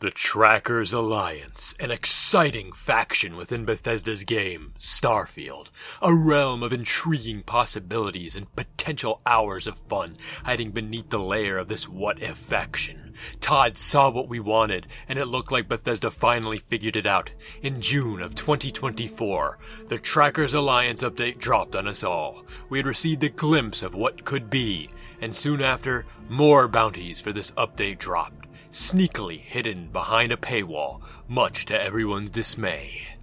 The Trackers Alliance, an exciting faction within Bethesda's game, Starfield, a realm of intriguing possibilities and potential hours of fun hiding beneath the layer of this what-if faction. Todd saw what we wanted, and it looked like Bethesda finally figured it out. In June of 2024, the Trackers Alliance update dropped on us all. We had received a glimpse of what could be, and soon after, more bounties for this update dropped, sneakily hidden behind a paywall, much to everyone's dismay.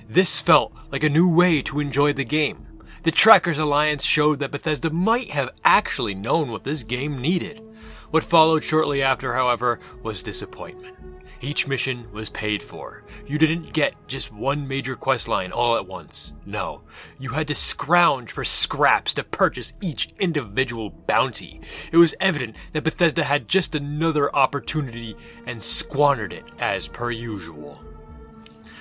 This felt like a new way to enjoy the game. The Trackers Alliance showed that Bethesda might have actually known what this game needed. What followed shortly after, however, was disappointment. Each mission was paid for. You didn't get just one major questline all at once. No, you had to scrounge for scraps to purchase each individual bounty. It was evident that Bethesda had just another opportunity and squandered it as per usual.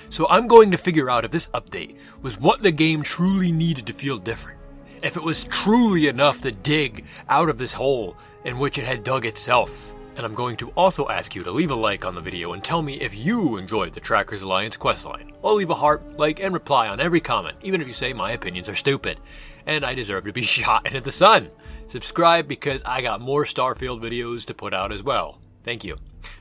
So I'm going to figure out if this update was what the game truly needed to feel different. If it was truly enough to dig out of this hole in which it had dug itself. And I'm going to also ask you to leave a like on the video and tell me if you enjoyed the Trackers Alliance questline. I'll leave a heart, like, and reply on every comment, even if you say my opinions are stupid, and I deserve to be shot into the sun. Subscribe because I got more Starfield videos to put out as well. Thank you.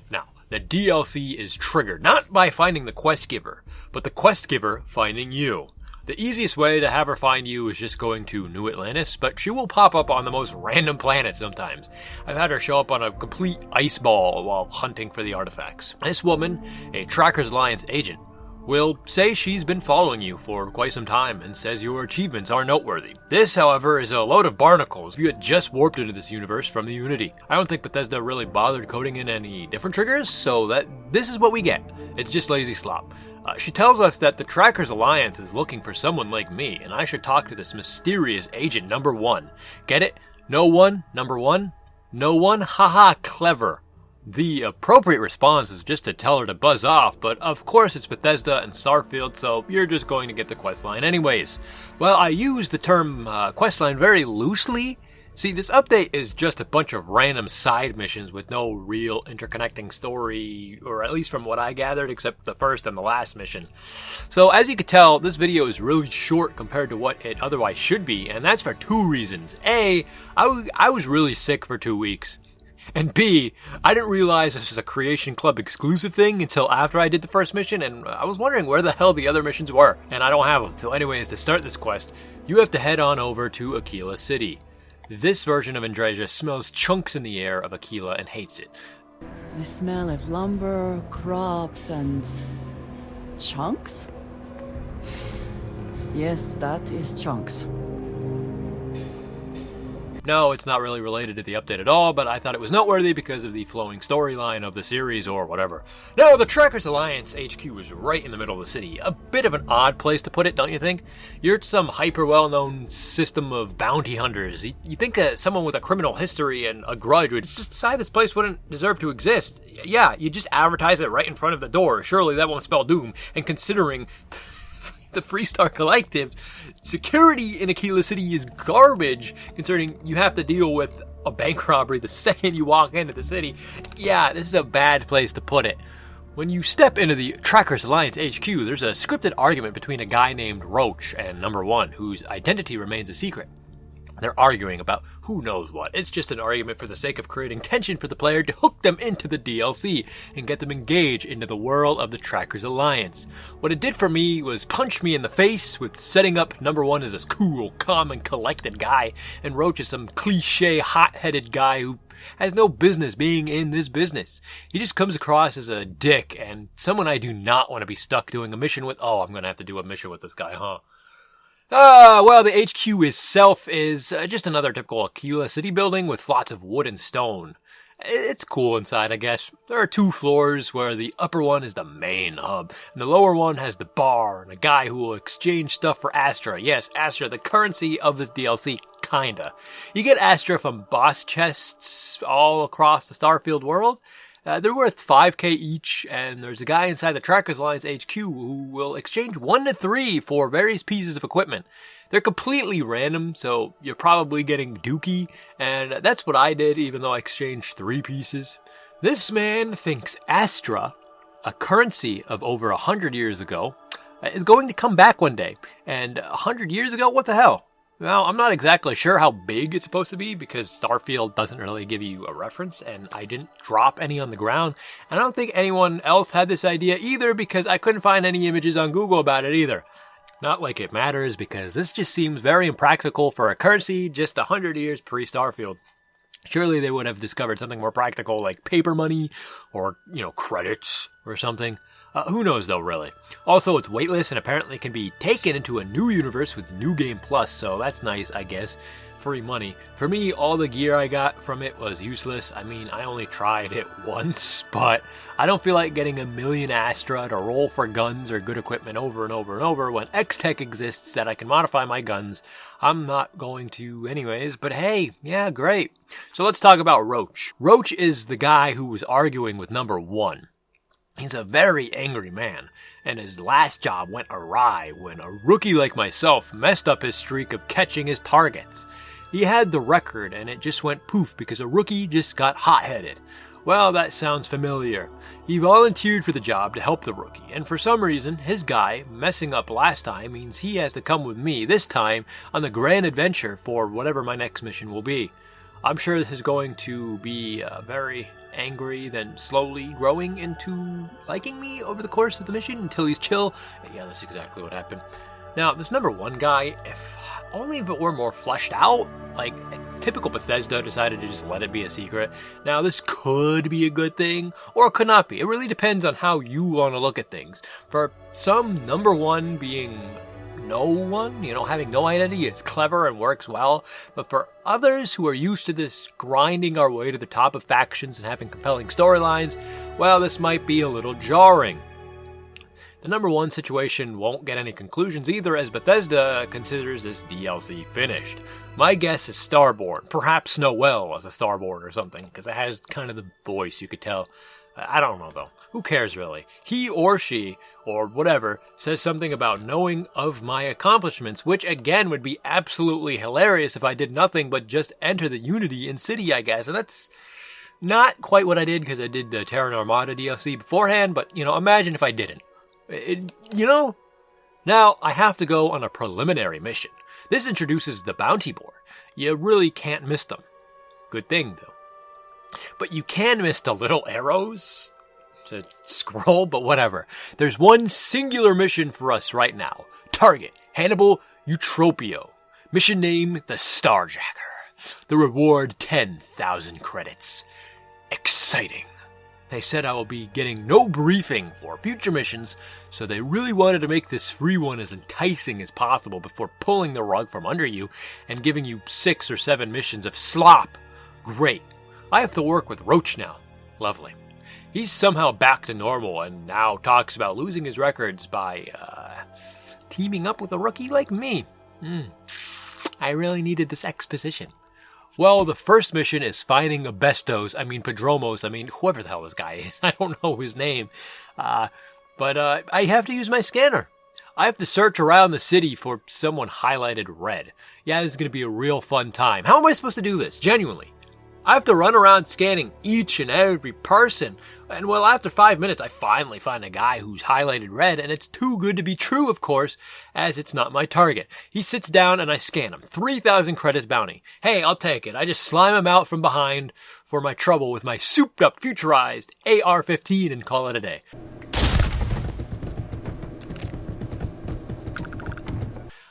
Now, the DLC is triggered not by finding the quest giver, but the quest giver finding you. The easiest way to have her find you is just going to New Atlantis, but she will pop up on the most random planet sometimes. I've had her show up on a complete ice ball while hunting for the artifacts. This woman, a Trackers Alliance agent, will say she's been following you for quite some time and says your achievements are noteworthy. This, however, is a load of barnacles you had just warped into this universe from the Unity. I don't think Bethesda really bothered coding in any different triggers, so that this is what we get. It's just lazy slop. She tells us that the Trackers Alliance is looking for someone like me, and I should talk to this mysterious agent number one. Get it? No one, number one? No one? Haha, clever. The appropriate response is just to tell her to buzz off, but of course it's Bethesda and Starfield, so you're just going to get the questline anyways. Well, I use the term questline very loosely. See, this update is just a bunch of random side missions with no real interconnecting story, or at least from what I gathered, except the first and the last mission. So as you can tell, this video is really short compared to what it otherwise should be, and that's for two reasons. A, I was really sick for 2 weeks. And B, I didn't realize this was a Creation Club exclusive thing until after I did the first mission, and I was wondering where the hell the other missions were, and I don't have them. So anyways, to start this quest, you have to head on over to Aquila City. This version of Andreja smells chunks in the air of Aquila and hates it. The smell of lumber, crops, and chunks? Yes, that is chunks. No, it's not really related to the update at all, but I thought it was noteworthy because of the flowing storyline of the series or whatever. No, the Trackers Alliance HQ is right in the middle of the city. A bit of an odd place to put it, don't you think? You're some hyper well-known system of bounty hunters. You think someone with a criminal history and a grudge would just decide this place wouldn't deserve to exist. Yeah, you just advertise it right in front of the door. Surely that won't spell doom. And considering the Freestar Collective, security in Aquila City is garbage, concerning you have to deal with a bank robbery the second you walk into the city. Yeah, this is a bad place to put it. When you step into the Trackers Alliance HQ, there's a scripted argument between a guy named Roach and number one, whose identity remains a secret. They're arguing about who knows what. It's just an argument for the sake of creating tension for the player to hook them into the DLC and get them engaged into the world of the Trackers Alliance. What it did for me was punch me in the face with setting up number one as this cool, calm, and collected guy, and Roach is some cliche, hot-headed guy who has no business being in this business. He just comes across as a dick and someone I do not want to be stuck doing a mission with. Oh, I'm going to have to do a mission with this guy, huh? Well, the HQ itself is just another typical Aquila City building with lots of wood and stone. It's cool inside, I guess. There are 2 floors where the upper one is the main hub, and the lower one has the bar and a guy who will exchange stuff for Astra. Yes, Astra, the currency of this DLC, kinda. You get Astra from boss chests all across the Starfield world. They're worth 5k each, and there's a guy inside the Trackers Alliance HQ who will exchange 1 to 3 for various pieces of equipment. They're completely random, so you're probably getting dookie, and that's what I did even though I exchanged 3 pieces. This man thinks Astra a currency of over 100 years ago is going to come back one day. And 100 years ago, what the hell? Well, I'm not exactly sure how big it's supposed to be because Starfield doesn't really give you a reference, and I didn't drop any on the ground. And I don't think anyone else had this idea either because I couldn't find any images on Google about it either. Not like it matters because this just seems very impractical for a currency just 100 years pre-Starfield. Surely they would have discovered something more practical like paper money or, credits or something. Who knows though, really. Also, it's weightless and apparently can be taken into a new universe with New Game Plus, so that's nice, I guess. Free money. For me, all the gear I got from it was useless. I mean, I only tried it once, but I don't feel like getting a million Astra to roll for guns or good equipment over and over and over when X-Tech exists that I can modify my guns. I'm not going to anyways, but hey, yeah, great. So let's talk about Roach. Roach is the guy who was arguing with number 1. He's a very angry man, and his last job went awry when a rookie like myself messed up his streak of catching his targets. He had the record, and it just went poof because a rookie just got hot-headed. Well, that sounds familiar. He volunteered for the job to help the rookie, and for some reason, his guy messing up last time means he has to come with me this time on the grand adventure for whatever my next mission will be. I'm sure this is going to be very angry, then slowly growing into liking me over the course of the mission until he's chill. Yeah, that's exactly what happened. Now, this number 1 guy, if it were more fleshed out, like typical Bethesda decided to just let it be a secret. Now, this could be a good thing, or it could not be. It really depends on how you want to look at things. For some, number 1 being no one, having no identity is clever and works well, but for others who are used to this grinding our way to the top of factions and having compelling storylines, well, this might be a little jarring. The number 1 situation won't get any conclusions either, as Bethesda considers this DLC finished. My guess is Starborn, perhaps Noel as a Starborn or something, because it has kind of the voice you could tell. I don't know though. Who cares really? He or she, or whatever, says something about knowing of my accomplishments, which again would be absolutely hilarious if I did nothing but just enter the Unity in City, I guess. And that's not quite what I did because I did the Terran Armada DLC beforehand, but imagine if I didn't. Now I have to go on a preliminary mission. This introduces the bounty board. You really can't miss them. Good thing though. But you can miss the little arrows to scroll, but whatever. There's one singular mission for us right now. Target, Hannibal Eutropio. Mission name, the Starjacker. The reward, 10,000 credits. Exciting. They said I will be getting no briefing for future missions, so they really wanted to make this free one as enticing as possible before pulling the rug from under you and giving you 6 or 7 missions of slop. Great. I have to work with Roach now. Lovely. He's somehow back to normal and now talks about losing his records by, teaming up with a rookie like me. I really needed this exposition. Well, the first mission is finding Padromos, whoever the hell this guy is. I don't know his name. But I have to use my scanner. I have to search around the city for someone highlighted red. Yeah, this is going to be a real fun time. How am I supposed to do this? Genuinely. I have to run around scanning each and every person. And well, after 5 minutes, I finally find a guy who's highlighted red, and it's too good to be true, of course, as it's not my target. He sits down and I scan him. 3,000 credits bounty. Hey, I'll take it. I just slime him out from behind for my trouble with my souped up, futurized AR-15 and call it a day.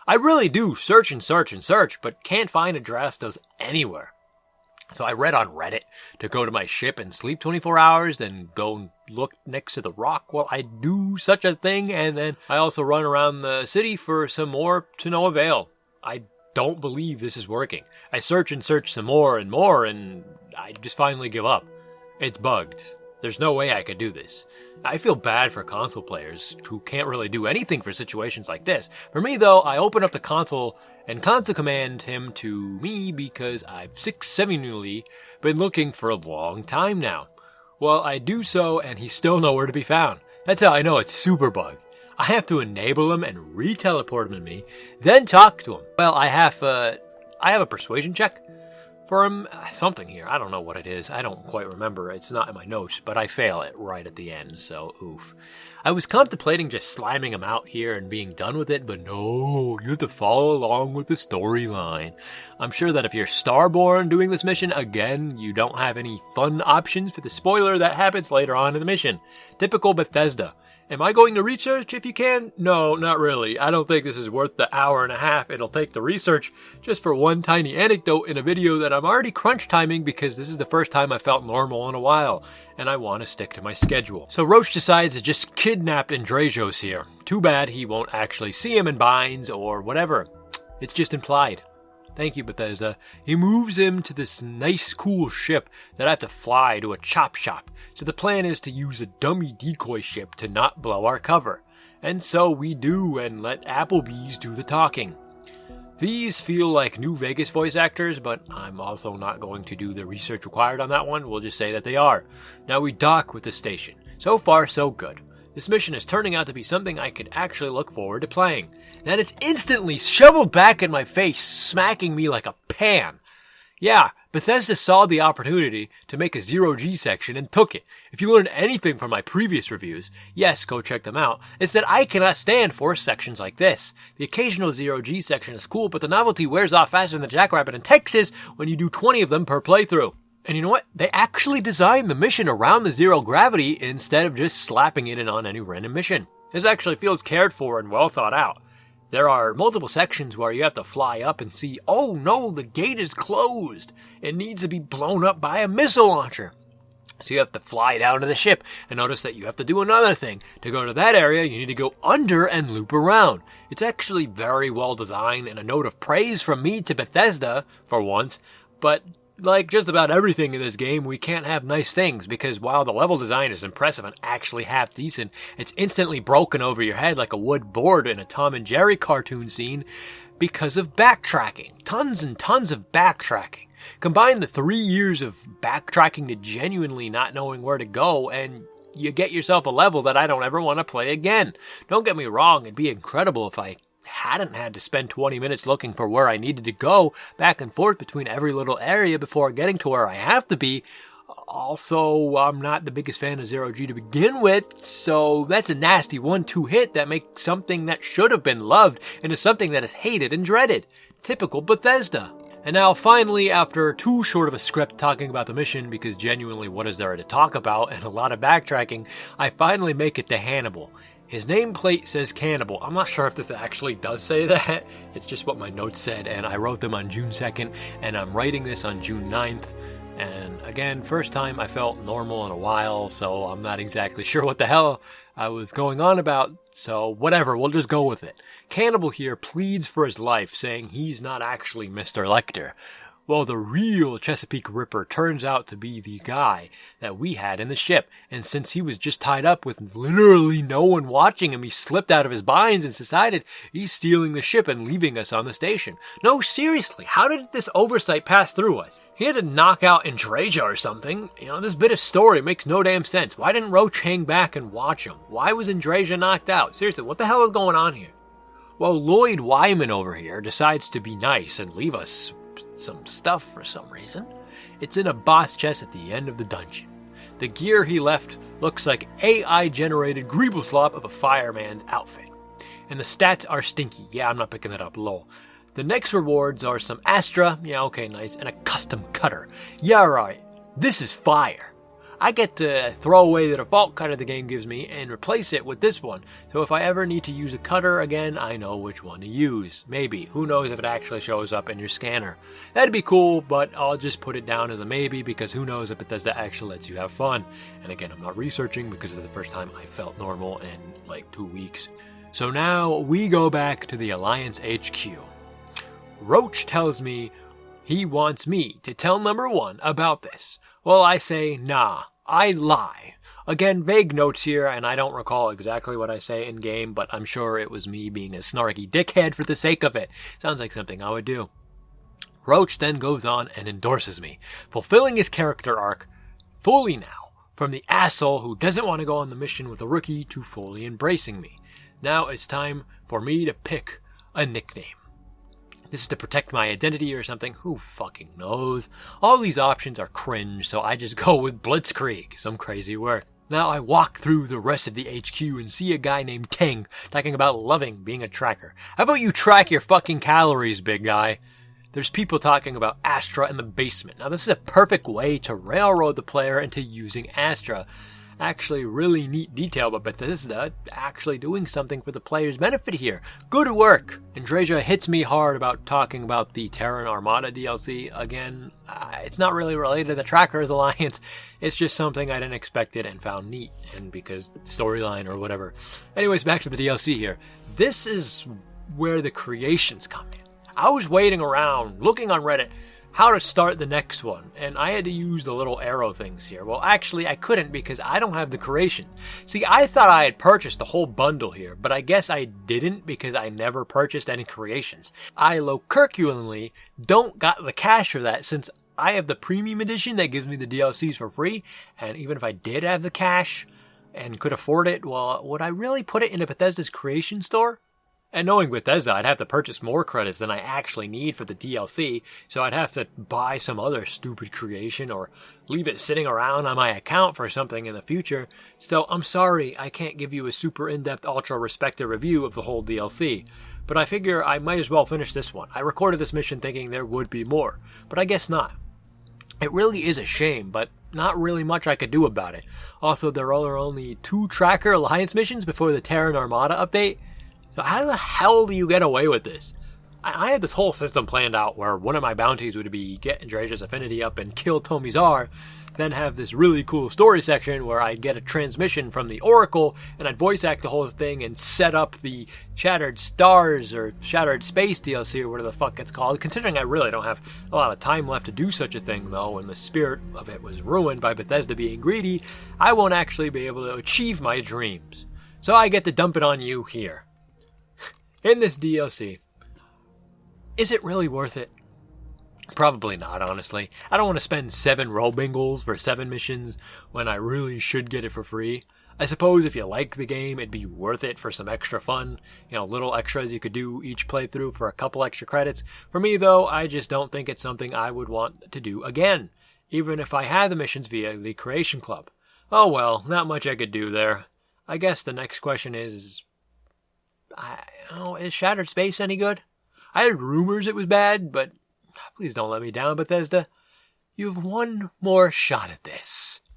I really do search and search and search, but can't find Adrastos anywhere. So I read on Reddit to go to my ship and sleep 24 hours, then go and look next to the rock while I do such a thing, and then I also run around the city for some more to no avail. I don't believe this is working. I search and search some more, and I just finally give up. It's bugged. There's no way I could do this. I feel bad for console players who can't really do anything for situations like this. For me, though, I open up the console and console command him to me because I've successfully been looking for a long time now. Well, I do so, and he's still nowhere to be found. That's how I know it's super bug. I have to enable him and re-teleport him to me, then talk to him. Well, I have a persuasion check. for something here. I don't know what it is. I don't quite remember. It's not in my notes, but I fail it right at the end, so oof. I was contemplating just slamming him out here and being done with it, but no, you have to follow along with the storyline. I'm sure that if you're Starborn doing this mission, again, you don't have any fun options for the spoiler that happens later on in the mission. Typical Bethesda. Am I going to research if you can? No, not really. I don't think this is worth the hour and a half it'll take to research just for one tiny anecdote in a video that I'm already crunch timing because this is the first time I felt normal in a while, and I want to stick to my schedule. So Roach decides to just kidnap Andrejos here. Too bad he won't actually see him in binds or whatever. It's just implied. Thank you, Bethesda. He moves him to this nice, cool ship that I have to fly to a chop shop. So the plan is to use a dummy decoy ship to not blow our cover. And so we do, and let Applebee's do the talking. These feel like New Vegas voice actors, but I'm also not going to do the research required on that one. We'll just say that they are. Now we dock with the station. So far, so good. This mission is turning out to be something I could actually look forward to playing. Then it's instantly shoveled back in my face, smacking me like a pan. Yeah, Bethesda saw the opportunity to make a zero-G section and took it. If you learned anything from my previous reviews, yes, go check them out, it's that I cannot stand forced sections like this. The occasional zero-G section is cool, but the novelty wears off faster than Jackrabbit in Texas when you do 20 of them per playthrough. And you know what? They actually designed the mission around the zero gravity instead of just slapping it in on any random mission. This actually feels cared for and well thought out. There are multiple sections where you have to fly up and see, oh no, the gate is closed. It needs to be blown up by a missile launcher. So you have to fly down to the ship and notice that you have to do another thing. To go to that area, you need to go under and loop around. It's actually very well designed and a note of praise from me to Bethesda for once, but like just about everything in this game, we can't have nice things because while the level design is impressive and actually half decent, it's instantly broken over your head like a wood board in a Tom and Jerry cartoon scene because of backtracking. Tons and tons of backtracking. Combine the 3 years of backtracking to genuinely not knowing where to go and you get yourself a level that I don't ever want to play again. Don't get me wrong, it'd be incredible if I hadn't had to spend 20 minutes looking for where I needed to go back and forth between every little area before getting to where I have to be. Also, I'm not the biggest fan of zero-G to begin with, so that's a nasty 1-2 hit that makes something that should have been loved into something that is hated and dreaded. Typical Bethesda. And now finally, after too short of a script talking about the mission, because genuinely what is there to talk about and a lot of backtracking, I finally make it to Hannibal. His nameplate says Cannibal. I'm not sure if this actually does say that. It's just what my notes said, and I wrote them on June 2nd, and I'm writing this on June 9th. And again, first time I felt normal in a while, so I'm not exactly sure what the hell I was going on about, so whatever, we'll just go with it. Cannibal here pleads for his life, saying he's not actually Mr. Lecter. Well, the real Chesapeake Ripper turns out to be the guy that we had in the ship, and since he was just tied up with literally no one watching him, he slipped out of his binds and decided he's stealing the ship and leaving us on the station. No, seriously, how did this oversight pass through us? He had to knock out Andreja or something. You know, this bit of story makes no damn sense. Why didn't Roach hang back and watch him? Why was Andreja knocked out? Seriously, what the hell is going on here? Well, Lloyd Wyman over here decides to be nice and leave us some stuff for some reason. It's in a boss chest at the end of the dungeon. The gear he left looks like AI-generated greeble-slop of a fireman's outfit. And the stats are stinky. Yeah, I'm not picking that up, lol. The next rewards are some Astra, yeah, okay, nice, and a custom cutter. Yeah, right, this is fire. I get to throw away the default cutter the game gives me and replace it with this one. So if I ever need to use a cutter again, I know which one to use. Maybe. Who knows if it actually shows up in your scanner. That'd be cool, but I'll just put it down as a maybe because who knows if Bethesda actually lets you have fun. And again, I'm not researching because it's the first time I felt normal in like 2 weeks. So now we go back to the Alliance HQ. Roach tells me he wants me to tell number 1 about this. Well, I say, nah, I lie. Again, vague notes here, and I don't recall exactly what I say in-game, but I'm sure it was me being a snarky dickhead for the sake of it. Sounds like something I would do. Roach then goes on and endorses me, fulfilling his character arc fully now, from the asshole who doesn't want to go on the mission with a rookie to fully embracing me. Now it's time for me to pick a nickname. this is to protect my identity or something. Who fucking knows? All these options are cringe, so I just go with Blitzkrieg. Some crazy word. Now I walk through the rest of the HQ and see a guy named King talking about loving being a tracker. How about you track your fucking calories, big guy? There's people talking about Astra in the basement. Now this is a perfect way to railroad the player into using Astra. Actually, really neat detail about Bethesda actually doing something for the player's benefit here. Good work! Andreja hits me hard about talking about the Terran Armada DLC. Again, it's not really related to the Trackers Alliance. It's just something I didn't expect it and found neat, and because storyline or whatever. Anyways, back to the DLC here. This is where the creations come in. I was waiting around, looking on Reddit, how to start the next one, and I had to use the little arrow things here. Well, actually, I couldn't because I don't have the creations. See, I thought I had purchased the whole bundle here, but I guess I didn't because I never purchased any creations. I locurculently don't got the cash for that since I have the premium edition that gives me the DLCs for free, and even if I did have the cash and could afford it, well, would I really put it into Bethesda's creation store? And knowing Bethesda, I'd have to purchase more credits than I actually need for the DLC, so I'd have to buy some other stupid creation or leave it sitting around on my account for something in the future. So I'm sorry I can't give you a super in-depth, ultra-respected review of the whole DLC, but I figure I might as well finish this one. I recorded this mission thinking there would be more, but I guess not. It really is a shame, but not really much I could do about it. Also, there are only 2 Tracker Alliance missions before the Terran Armada update. So how the hell do you get away with this? I had this whole system planned out where one of my bounties would be get Andreja's affinity up and kill Tomizar, then have this really cool story section where I'd get a transmission from the Oracle and I'd voice act the whole thing and set up the Shattered Stars or Shattered Space DLC or whatever the fuck it's called. Considering I really don't have a lot of time left to do such a thing though, and the spirit of it was ruined by Bethesda being greedy, I won't actually be able to achieve my dreams. So I get to dump it on you here. In this DLC, is it really worth it? Probably not, honestly. I don't want to spend 7 roll bingles for 7 missions when I really should get it for free. I suppose if you like the game, it'd be worth it for some extra fun. You know, little extras you could do each playthrough for a couple extra credits. For me, though, I just don't think it's something I would want to do again, even if I had the missions via the Creation Club. Oh well, not much I could do there. I guess the next question is Shattered Space any good? I heard rumors it was bad, but please don't let me down, Bethesda. You have one more shot at this.